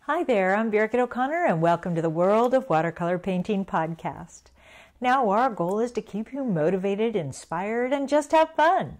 Hi there, I'm Birgit O'Connor and welcome to the World of Watercolor Painting podcast. Now our goal is to keep you motivated, inspired, and just have fun.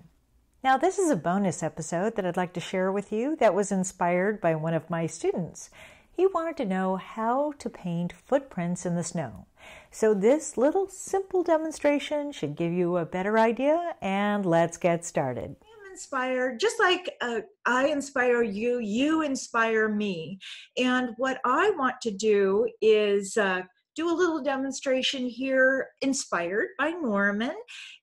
Now this is a bonus episode that I'd like to share with you that was inspired by one of my students. He wanted to know how to paint footprints in the snow. So this little simple demonstration should give you a better idea, and let's get started. Inspired, just like I inspire you, you inspire me. And what I want to do is do a little demonstration here inspired by Norman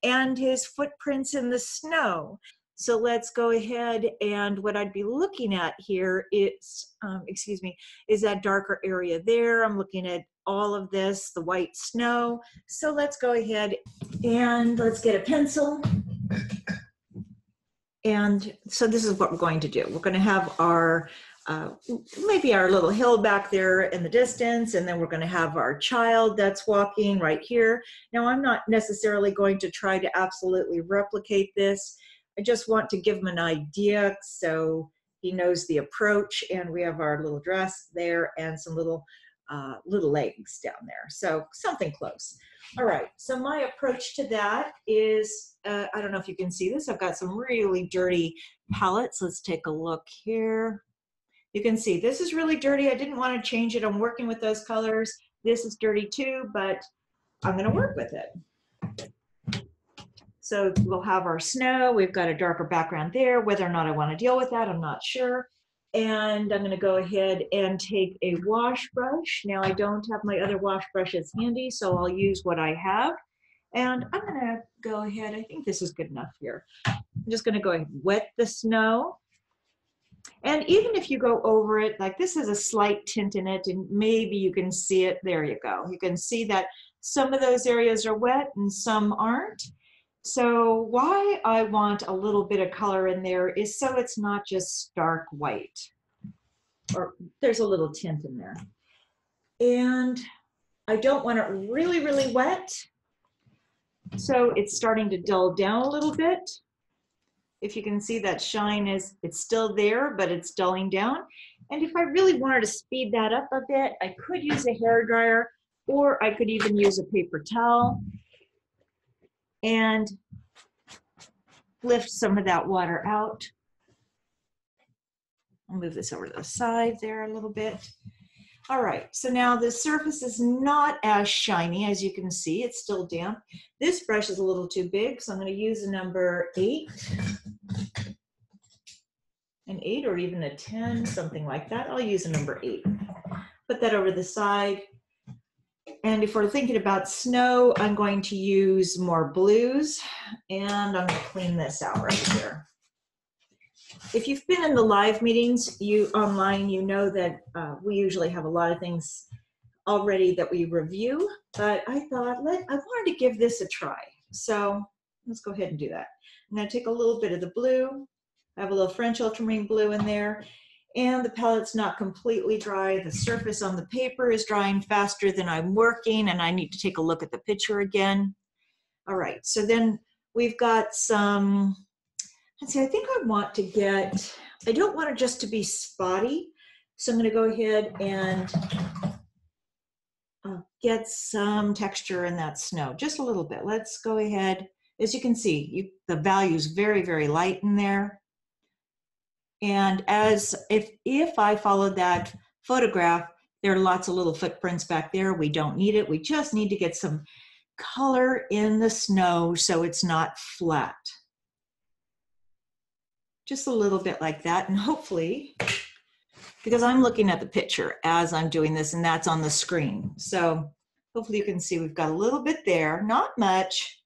and his footprints in the snow. So let's go ahead, and what I'd be looking at here is, is that darker area there. I'm looking at all of this, the white snow. So let's go ahead and let's get a pencil. And so this is what we're going to do. We're going to have our, maybe our little hill back there in the distance, and then we're going to have our child that's walking right here. Now, I'm not necessarily going to try to absolutely replicate this. I just want to give him an idea so he knows the approach, and we have our little dress there and some little legs down there. So something close. All right, so my approach to that is, I don't know if you can see this, I've got some really dirty palettes. Let's take a look here. You can see this is really dirty. I didn't want to change it. I'm working with those colors. This is dirty too, but I'm going to work with it. So we'll have our snow. We've got a darker background there. Whether or not I want to deal with that, I'm not sure. And I'm going to go ahead and take a wash brush. Now I don't have my other wash brushes handy, so I'll use what I have. And I'm going to go ahead, I think this is good enough here. I'm just going to go ahead and wet the snow. And even if you go over it, like this has a slight tint in it, and maybe you can see it. There you go. You can see that some of those areas are wet and some aren't. So why I want a little bit of color in there is so it's not just stark white, or there's a little tint in there. And I don't want it really, really wet. So it's starting to dull down a little bit. If you can see that shine it's still there, but it's dulling down. And if I really wanted to speed that up a bit, I could use a hairdryer, or I could even use a paper towel and lift some of that water out. I'll move this over to the side there a little bit. All right, so now the surface is not as shiny as you can see. It's still damp. This brush is a little too big, so I'm going to use a number 8. An 8 or even a 10, something like that. I'll use a number 8. Put that over the side. And if we're thinking about snow, I'm going to use more blues, and I'm going to clean this out right here. If you've been in the live meetings online, you know that we usually have a lot of things already that we review, but I thought I wanted to give this a try. So let's go ahead and do that. I'm going to take a little bit of the blue. I have a little French ultramarine blue in there. And the palette's not completely dry. The surface on the paper is drying faster than I'm working, and I need to take a look at the picture again. All right, so then we've got some, let's see, I think I want to get, I don't want it just to be spotty, so I'm going to go ahead and get some texture in that snow, just a little bit. Let's go ahead. As you can see, the value is very, very light in there. And as if I followed that photograph, there are lots of little footprints back there. We don't need it. We just need to get some color in the snow so it's not flat. Just a little bit like that. And hopefully, because I'm looking at the picture as I'm doing this, and that's on the screen. So hopefully you can see we've got a little bit there, not much.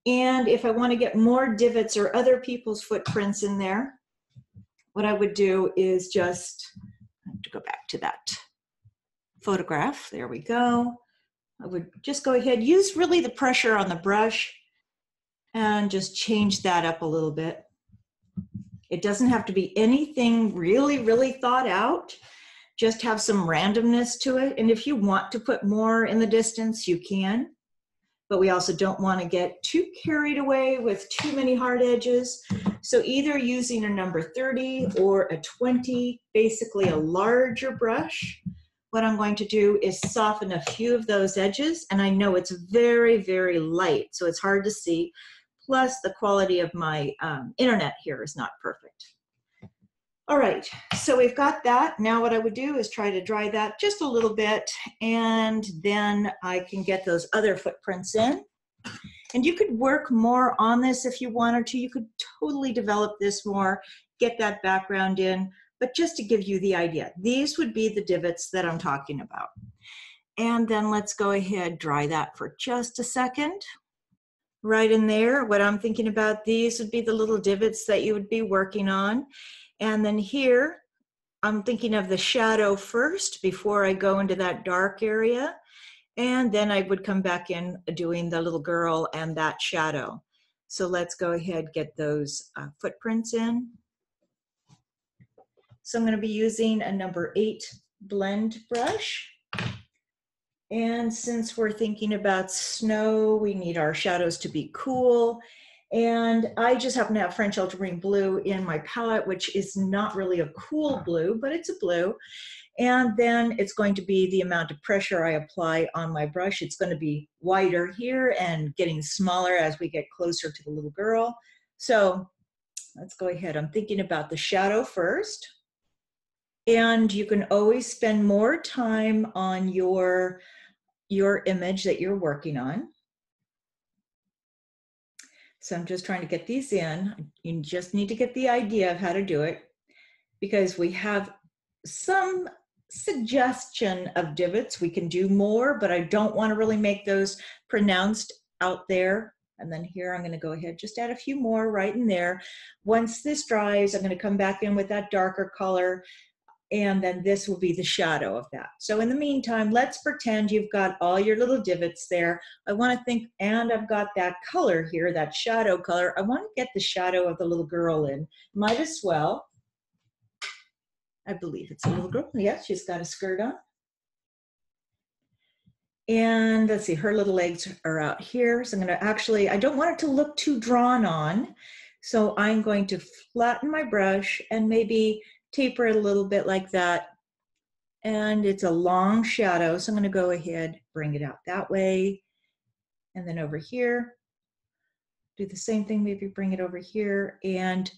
And if I want to get more divots or other people's footprints in there, what I would do is just, I have to go back to that photograph. There we go. I would just go ahead, use really the pressure on the brush and just change that up a little bit. It doesn't have to be anything really, really thought out. Just have some randomness to it. And if you want to put more in the distance, you can. but we also don't want to get too carried away with too many hard edges. So either using a number 30 or a 20, basically a larger brush, what I'm going to do is soften a few of those edges. And I know it's very, very light, so it's hard to see. Plus the quality of my internet here is not perfect. All right, so we've got that. Now what I would do is try to dry that just a little bit, and then I can get those other footprints in. And you could work more on this if you wanted to. You could totally develop this more, get that background in, but just to give you the idea, these would be the divots that I'm talking about. And then let's go ahead, dry that for just a second. Right in there, what I'm thinking about, these would be the little divots that you would be working on. And then here, I'm thinking of the shadow first before I go into that dark area. And then I would come back in doing the little girl and that shadow. So let's go ahead, get those footprints in. So I'm going to be using a number 8 blend brush. And since we're thinking about snow, we need our shadows to be cool. And I just happen to have French ultramarine blue in my palette, which is not really a cool blue, but it's a blue. And then it's going to be the amount of pressure I apply on my brush. It's going to be wider here and getting smaller as we get closer to the little girl. So let's go ahead. I'm thinking about the shadow first. And you can always spend more time on your image that you're working on. So I'm just trying to get these in. You just need to get the idea of how to do it, because we have some suggestion of divots. We can do more, but I don't want to really make those pronounced out there. And then here I'm going to go ahead, just add a few more right in there. Once this dries, I'm going to come back in with that darker color, and then this will be the shadow of that. So in the meantime, let's pretend you've got all your little divots there. I want to think, and I've got that color here, that shadow color. I want to get the shadow of the little girl in. Might as well. I believe it's a little girl. Yeah, she's got a skirt on. And let's see, her little legs are out here. So I'm going to actually, I don't want it to look too drawn on. So I'm going to flatten my brush and maybe taper it a little bit like that. And it's a long shadow, so I'm going to go ahead, bring it out that way. And then over here, do the same thing, maybe bring it over here. And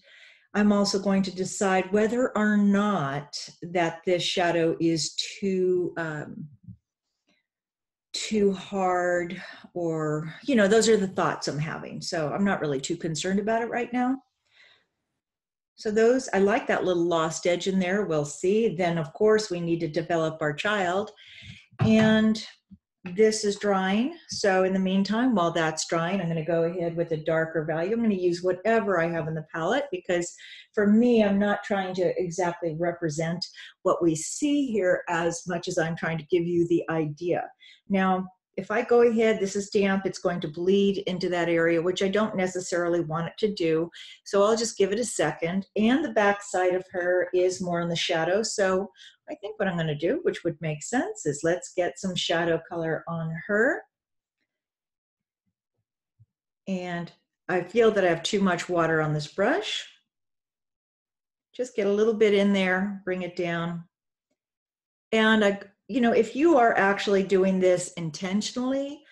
I'm also going to decide whether or not that this shadow is too hard, or, you know, those are the thoughts I'm having. So I'm not really too concerned about it right now. So those, I like that little lost edge in there. We'll see. Then of course we need to develop our child, and this is drying. So in the meantime, while that's drying, I'm going to go ahead with a darker value. I'm going to use whatever I have in the palette, because for me, I'm not trying to exactly represent what we see here as much as I'm trying to give you the idea. Now, if I go ahead, this is damp, it's going to bleed into that area, which I don't necessarily want it to do. So I'll just give it a second. And the back side of her is more in the shadow. So I think what I'm going to do, which would make sense, is let's get some shadow color on her. And I feel that I have too much water on this brush. Just get a little bit in there, bring it down. And you know, if you are actually doing this intentionally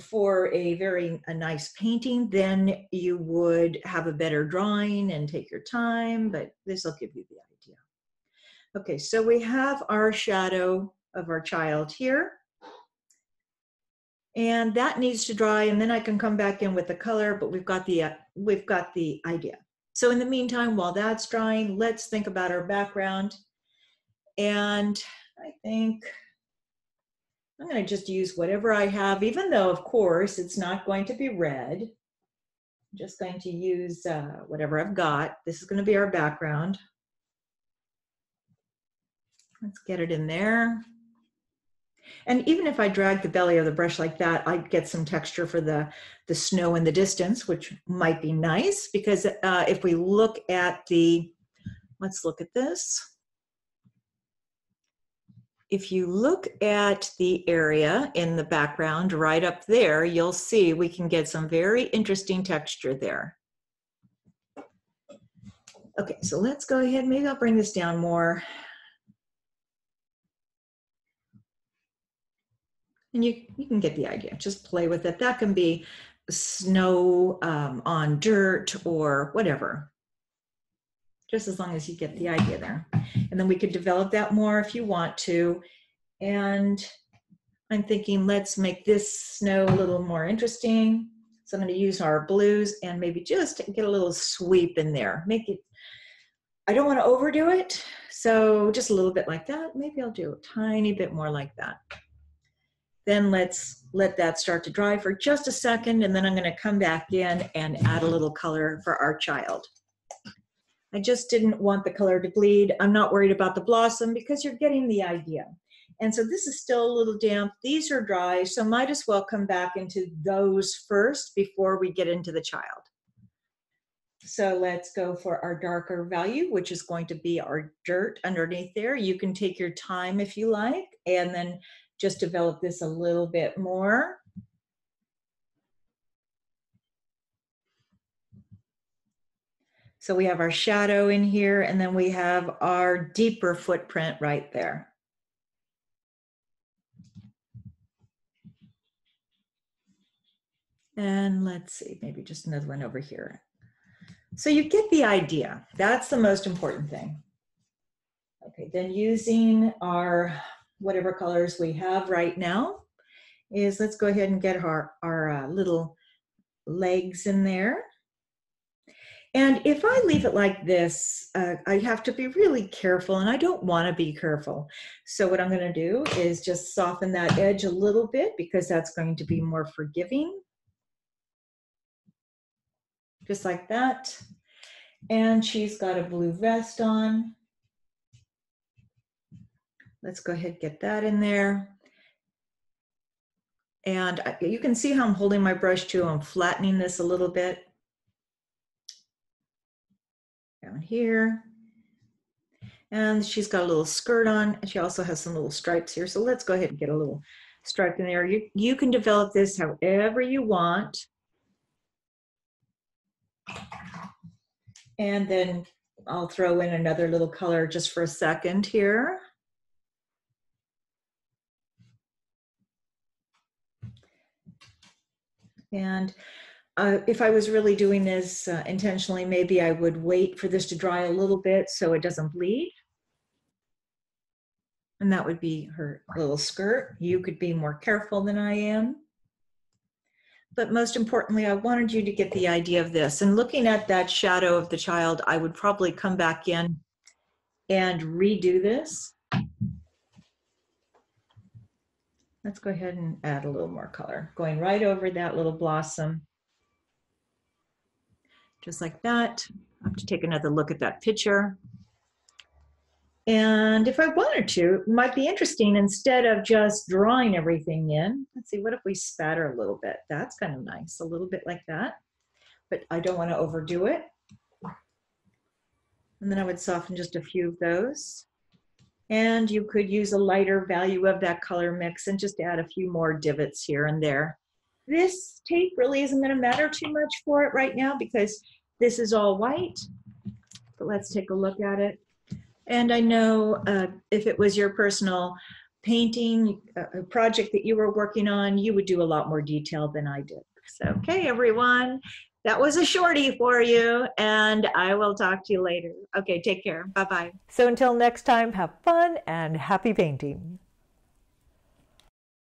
for a nice painting, then you would have a better drawing and take your time, but this will give you the idea. Okay, so we have our shadow of our child here, and that needs to dry, and then I can come back in with the color, but we've got the idea. So in the meantime, while that's drying, let's think about our background. And I think I'm going to just use whatever I have, even though, of course, it's not going to be red. I'm just going to use whatever I've got. This is going to be our background. Let's get it in there. And even if I drag the belly of the brush like that, I'd get some texture for the snow in the distance, which might be nice, because if we look at let's look at this. if you look at the area in the background right up there, you'll see we can get some very interesting texture there. Okay, so let's go ahead. Maybe I'll bring this down more. And you can get the idea. Just play with it. That can be snow on dirt or whatever. Just as long as you get the idea there. And then we could develop that more if you want to. And I'm thinking, let's make this snow a little more interesting. So I'm going to use our blues and maybe just get a little sweep in there. Make it, I don't want to overdo it. So just a little bit like that. Maybe I'll do a tiny bit more like that. Then let's let that start to dry for just a second. And then I'm going to come back in and add a little color for our child. I just didn't want the color to bleed. I'm not worried about the blossom because you're getting the idea. And so this is still a little damp. These are dry, so might as well come back into those first before we get into the child. So let's go for our darker value, which is going to be our dirt underneath there. You can take your time if you like, and then just develop this a little bit more. So we have our shadow in here, and then we have our deeper footprint right there. And let's see, maybe just another one over here. So you get the idea. That's the most important thing. Okay, then using our whatever colors we have right now is let's go ahead and get our little legs in there. And if I leave it like this, I have to be really careful, and I don't want to be careful. So what I'm going to do is just soften that edge a little bit because that's going to be more forgiving. Just like that. And she's got a blue vest on. Let's go ahead and get that in there. And you can see how I'm holding my brush too. I'm flattening this a little bit. Down here. And she's got a little skirt on, and she also has some little stripes here. So let's go ahead and get a little stripe in there. You can develop this however you want. And then I'll throw in another little color just for a second here. And if I was really doing this intentionally, maybe I would wait for this to dry a little bit so it doesn't bleed. And that would be her little skirt. You could be more careful than I am. But most importantly, I wanted you to get the idea of this. And looking at that shadow of the child, I would probably come back in and redo this. Let's go ahead and add a little more color, going right over that little blossom. Just like that. I have to take another look at that picture. And if I wanted to, it might be interesting, instead of just drawing everything in, let's see, what if we spatter a little bit? That's kind of nice, a little bit like that. But I don't want to overdo it. And then I would soften just a few of those. And you could use a lighter value of that color mix and just add a few more divots here and there. This tape really isn't going to matter too much for it right now because this is all white. But let's take a look at it. And I know if it was your personal painting a project that you were working on, you would do a lot more detail than I did. So, okay, everyone, that was a shorty for you, and I will talk to you later. Okay, take care. Bye-bye. So until next time, have fun and happy painting.